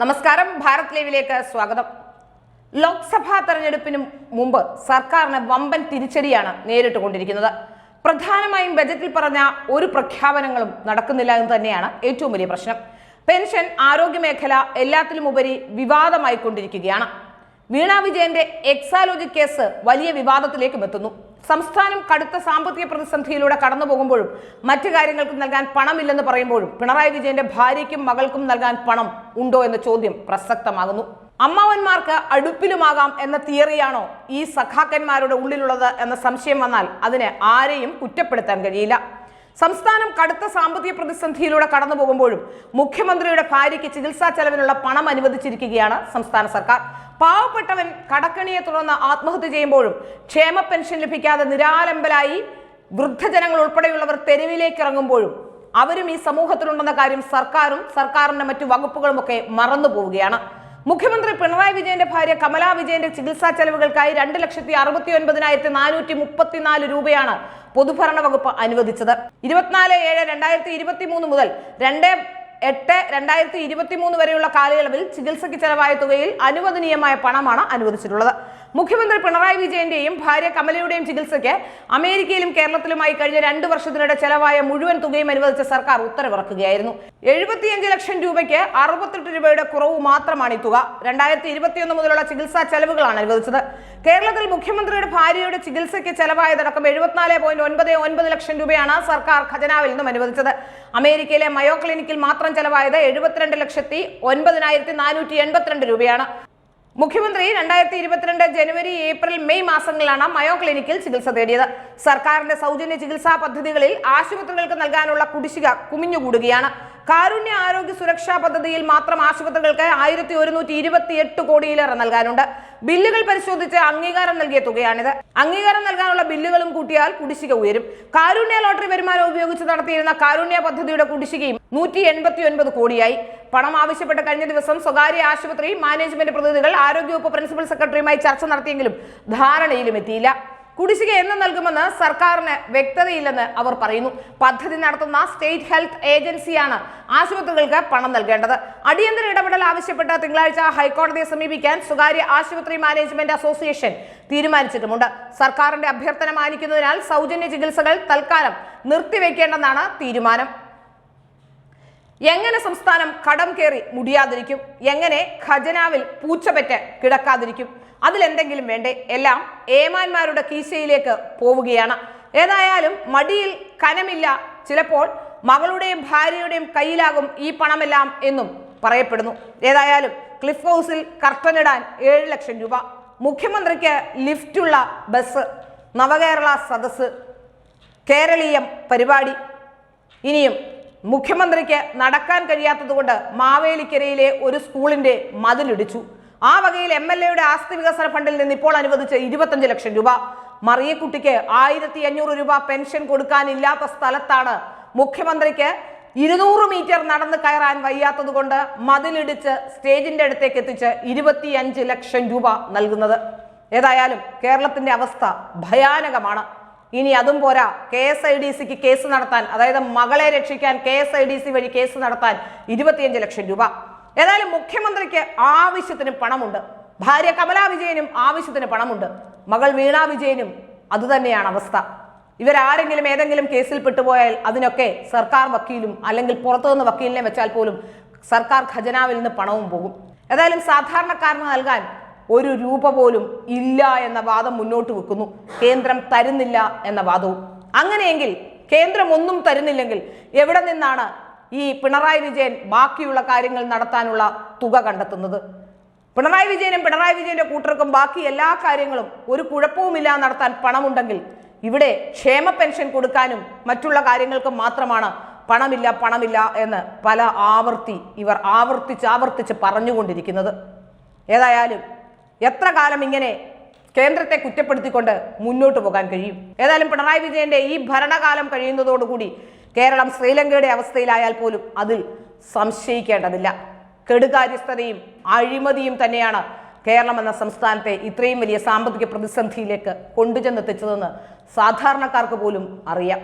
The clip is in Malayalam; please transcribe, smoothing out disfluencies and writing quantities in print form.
നമസ്കാരം, ഭാരത് ലൈവിലേക്ക് സ്വാഗതം. ലോക്സഭാ തെരഞ്ഞെടുപ്പിന് മുമ്പ് സർക്കാരിന് വമ്പൻ തിരിച്ചടിയാണ് നേരിട്ടുകൊണ്ടിരിക്കുന്നത്. പ്രധാനമായും ബജറ്റിൽ പറഞ്ഞ ഒരു പ്രഖ്യാപനങ്ങളും നടക്കുന്നില്ല എന്ന് തന്നെയാണ് ഏറ്റവും വലിയ പ്രശ്നം. പെൻഷൻ, ആരോഗ്യമേഖല എല്ലാത്തിലും ഉപരി വിവാദമായിക്കൊണ്ടിരിക്കുകയാണ്. വീണ വിജയന്റെ എക്സാലോജി കേസ് വലിയ വിവാദത്തിലേക്കും എത്തുന്നു. സംസ്ഥാനം കടുത്ത സാമ്പത്തിക പ്രതിസന്ധിയിലൂടെ കടന്നു പോകുമ്പോഴും മറ്റു കാര്യങ്ങൾക്കും നൽകാൻ പണമില്ലെന്ന് പറയുമ്പോഴും പിണറായി വിജയന്റെ ഭാര്യയ്ക്കും മകൾക്കും നൽകാൻ പണം ഉണ്ടോ എന്ന ചോദ്യം പ്രസക്തമാകുന്നു. അമ്മാവന്മാർക്ക് അടുപ്പിലുമാകാം എന്ന തിയറിയാണോ ഈ സഖാക്കന്മാരുടെ ഉള്ളിലുള്ളത് എന്ന സംശയം വന്നാൽ അതിന് ആരെയും കുറ്റപ്പെടുത്താൻ കഴിയില്ല. സംസ്ഥാനം കടുത്ത സാമ്പത്തിക പ്രതിസന്ധിയിലൂടെ കടന്നു പോകുമ്പോഴും മുഖ്യമന്ത്രിയുടെ ഭാര്യയ്ക്ക് ചികിത്സാ ചെലവിനുള്ള പണം അനുവദിച്ചിരിക്കുകയാണ് സംസ്ഥാന സർക്കാർ. പാവപ്പെട്ടവൻ കടക്കണിയെ തുടർന്ന് ആത്മഹത്യ ചെയ്യുമ്പോഴും ക്ഷേമ പെൻഷൻ ലഭിക്കാതെ നിരാലംബരായി വൃദ്ധജനങ്ങൾ ഉൾപ്പെടെയുള്ളവർ തെരുവിലേക്ക് ഇറങ്ങുമ്പോഴും അവരും ഈ സമൂഹത്തിലുണ്ടെന്ന കാര്യം സർക്കാരും സർക്കാരിന്റെ മറ്റു വകുപ്പുകളും ഒക്കെ മറന്നു പോവുകയാണ്. മുഖ്യമന്ത്രി പിണറായി വിജയന്റെ ഭാര്യ കമലാ വിജയന്റെ ചികിത്സാ ചെലവുകൾക്കായി 2,69,434 രൂപയാണ് പൊതുഭരണ വകുപ്പ് അനുവദിച്ചത്. 24/7/2023 മുതൽ 2/8/2023 വരെയുള്ള കാലയളവിൽ ചികിത്സയ്ക്ക് ചെലവായ തുകയിൽ അനുവദനീയമായ പണമാണ് അനുവദിച്ചിട്ടുള്ളത്. മുഖ്യമന്ത്രി പിണറായി വിജയന്റെയും ഭാര്യ കമലയുടെയും ചികിത്സയ്ക്ക് അമേരിക്കയിലും കേരളത്തിലുമായി കഴിഞ്ഞ 2 വർഷത്തിനിടെ ചെലവായ മുഴുവൻ തുകയും അനുവദിച്ച സർക്കാർ ഉത്തരവിറക്കുകയായിരുന്നു. 75 ലക്ഷം രൂപയ്ക്ക് 68 രൂപയുടെ കുറവ് മാത്രമാണ് ഈ തുക. 2021 മുതലുള്ള ചികിത്സാ ചെലവുകളാണ് അനുവദിച്ചത്. കേരളത്തിൽ മുഖ്യമന്ത്രിയുടെ ഭാര്യയുടെ ചികിത്സയ്ക്ക് ചെലവായതടക്കം 74.99 ലക്ഷം രൂപയാണ് സർക്കാർ ഖജനാവിൽ നിന്നും അനുവദിച്ചത്. അമേരിക്കയിലെ മയോ ക്ലിനിക്കിൽ മാത്രം ചെലവായത് 72,09,482 രൂപയാണ്. മുഖ്യമന്ത്രി 2022 ജനുവരി, ഏപ്രിൽ, മെയ് മാസങ്ങളിലാണ് മയോ ക്ലിനിക്കിൽ ചികിത്സ തേടിയത്. സർക്കാരിന്റെ സൗജന്യ ചികിത്സാ പദ്ധതികളിൽ ആശുപത്രികൾക്ക് നൽകാനുള്ള കുടിശ്ശിക കുമിഞ്ഞുകൂടുകയാണ്. കാരുണ്യ ആരോഗ്യ സുരക്ഷാ പദ്ധതിയിൽ മാത്രം ആശുപത്രികൾക്ക് 1,128 കോടിയിലേറെ നൽകാനുണ്ട്. ബില്ലുകൾ പരിശോധിച്ച് അംഗീകാരം നൽകിയ തുകയാണിത്. അംഗീകാരം നൽകാനുള്ള ബില്ലുകളും കൂട്ടിയാൽ കുടിശ്ശിക ഉയരും. കാരുണ്യ ലോട്ടറി വരുമാനം ഉപയോഗിച്ച് നടത്തിയിരുന്ന കാരുണ്യ പദ്ധതിയുടെ കുടിശ്ശികയും 189 കോടിയായി. പണം ആവശ്യപ്പെട്ട് കഴിഞ്ഞ ദിവസം സ്വകാര്യ ആശുപത്രി മാനേജ്മെന്റ് പ്രതിനിധികൾ ആരോഗ്യവകുപ്പ് പ്രിൻസിപ്പൽ സെക്രട്ടറിയുമായി ചർച്ച നടത്തിയെങ്കിലും ധാരണയിലും എത്തിയില്ല. കുടിശ്ശിക എന്ന് നൽകുമെന്ന് സർക്കാരിന് വ്യക്തതയില്ലെന്ന് അവർ പറയുന്നു. പദ്ധതി നടത്തുന്ന സ്റ്റേറ്റ് ഹെൽത്ത് ഏജൻസിയാണ് ആശുപത്രികൾക്ക് പണം നൽകേണ്ടത്. അടിയന്തര ഇടപെടൽ ആവശ്യപ്പെട്ട് തിങ്കളാഴ്ച ഹൈക്കോടതിയെ സമീപിക്കാൻ സ്വകാര്യ ആശുപത്രി മാനേജ്മെന്റ് അസോസിയേഷൻ തീരുമാനിച്ചിട്ടുമുണ്ട്. സർക്കാരിന്റെ അഭ്യർത്ഥന മാനിക്കുന്നതിനാൽ സൗജന്യ ചികിത്സകൾ തൽക്കാലം നിർത്തിവെക്കേണ്ടെന്നാണ് തീരുമാനം. എങ്ങനെ സംസ്ഥാനം കടം കയറി മുടിയാതിരിക്കും? എങ്ങനെ ഖജനാവിൽ പൂച്ചപെറ്റ് കിടക്കാതിരിക്കും? അതിലെന്തെങ്കിലും വേണ്ടേ? എല്ലാം ഏമാന്മാരുടെ കീശയിലേക്ക് പോവുകയാണ്. ഏതായാലും മടിയിൽ കനമില്ല, ചിലപ്പോൾ മകളുടെയും ഭാര്യയുടെയും കയ്യിലാകും ഈ പണമെല്ലാം എന്നും പറയപ്പെടുന്നു. ഏതായാലും ക്ലിഫ് ഹൗസിൽ കർട്ടനിടാൻ 7 ലക്ഷം രൂപ, മുഖ്യമന്ത്രിക്ക് ലിഫ്റ്റുള്ള ബസ്, നവകേരള സദസ്, കേരളീയം പരിപാടി, ഇനിയും മുഖ്യമന്ത്രിക്ക് നടക്കാൻ കഴിയാത്തതുകൊണ്ട് മാവേലിക്കരയിലെ ഒരു സ്കൂളിന്റെ മതിലിടിച്ചു. ആ വകയിൽ MLAയുടെ ആസ്തി വികസന ഫണ്ടിൽ നിന്ന് ഇപ്പോൾ അനുവദിച്ച 25 ലക്ഷം രൂപ. മറിയക്കുട്ടിക്ക് 1,500 രൂപ പെൻഷൻ കൊടുക്കാനില്ലാത്ത സ്ഥലത്താണ് മുഖ്യമന്ത്രിക്ക് 200 മീറ്റർ നടന്ന് കയറാൻ വയ്യാത്തത് കൊണ്ട് മതിലിടിച്ച് സ്റ്റേജിന്റെ അടുത്തേക്ക് എത്തിച്ച് 25 ലക്ഷം രൂപ നൽകുന്നത്. ഏതായാലും കേരളത്തിന്റെ അവസ്ഥ ഭയാനകമാണ്. ഇനി അതും പോരാ, KSIDCക്ക് കേസ് നടത്താൻ, അതായത് മകളെ രക്ഷിക്കാൻ KSIDC വഴി കേസ് നടത്താൻ 25 ലക്ഷം രൂപ. ഏതായാലും മുഖ്യമന്ത്രിക്ക് ആവശ്യത്തിന് പണമുണ്ട്, ഭാര്യ കമലാ വിജയനും ആവശ്യത്തിന് പണമുണ്ട്, മകൾ വീണ വിജയനും അതുതന്നെയാണ് അവസ്ഥ. ഇവരാരെങ്കിലും ഏതെങ്കിലും കേസിൽ പെട്ടുപോയാൽ അതിനൊക്കെ സർക്കാർ വക്കീലും അല്ലെങ്കിൽ പുറത്തുനിന്ന് വക്കീലിനെ വെച്ചാൽ പോലും സർക്കാർ ഖജനാവിൽ നിന്ന് പണവും പോകും. ഏതായാലും സാധാരണക്കാരന് നൽകാൻ 1 രൂപ പോലും ഇല്ല എന്ന വാദം മുന്നോട്ട് വെക്കുന്നു. കേന്ദ്രം തരുന്നില്ല എന്ന വാദവും. അങ്ങനെയെങ്കിൽ കേന്ദ്രം ഒന്നും തരുന്നില്ലെങ്കിൽ എവിടെ നിന്നാണ് ഈ പിണറായി വിജയൻ ബാക്കിയുള്ള കാര്യങ്ങൾ നടത്താനുള്ള തുക കണ്ടെത്തുന്നത്? പിണറായി വിജയനും പിണറായി വിജയന്റെ കൂട്ടർക്കും ബാക്കി എല്ലാ കാര്യങ്ങളും ഒരു കുഴപ്പവുമില്ല നടത്താൻ പണമുണ്ടെങ്കിൽ ഇവിടെ ക്ഷേമ പെൻഷൻ കൊടുക്കാനും മറ്റുള്ള കാര്യങ്ങൾക്കും മാത്രമാണ് പണമില്ല എന്ന് പല ഇവർ ആവർത്തിച്ച് പറഞ്ഞുകൊണ്ടിരിക്കുന്നത്. ഏതായാലും എത്ര കാലം ഇങ്ങനെ കേന്ദ്രത്തെ കുറ്റപ്പെടുത്തിക്കൊണ്ട് മുന്നോട്ട് പോകാൻ കഴിയും? ഏതായാലും പിണറായി വിജയന്റെ ഈ ഭരണകാലം കഴിയുന്നതോടുകൂടി കേരളം ശ്രീലങ്കയുടെ അവസ്ഥയിലായാൽ പോലും അതിൽ സംശയിക്കേണ്ടതില്ല. കെടുകാര്യസ്ഥതയും അഴിമതിയും തന്നെയാണ് കേരളം എന്ന സംസ്ഥാനത്തെ ഇത്രയും വലിയ സാമ്പത്തിക പ്രതിസന്ധിയിലേക്ക് കൊണ്ടുചെന്നെത്തിച്ചതെന്ന് സാധാരണക്കാർക്ക് പോലും അറിയാം.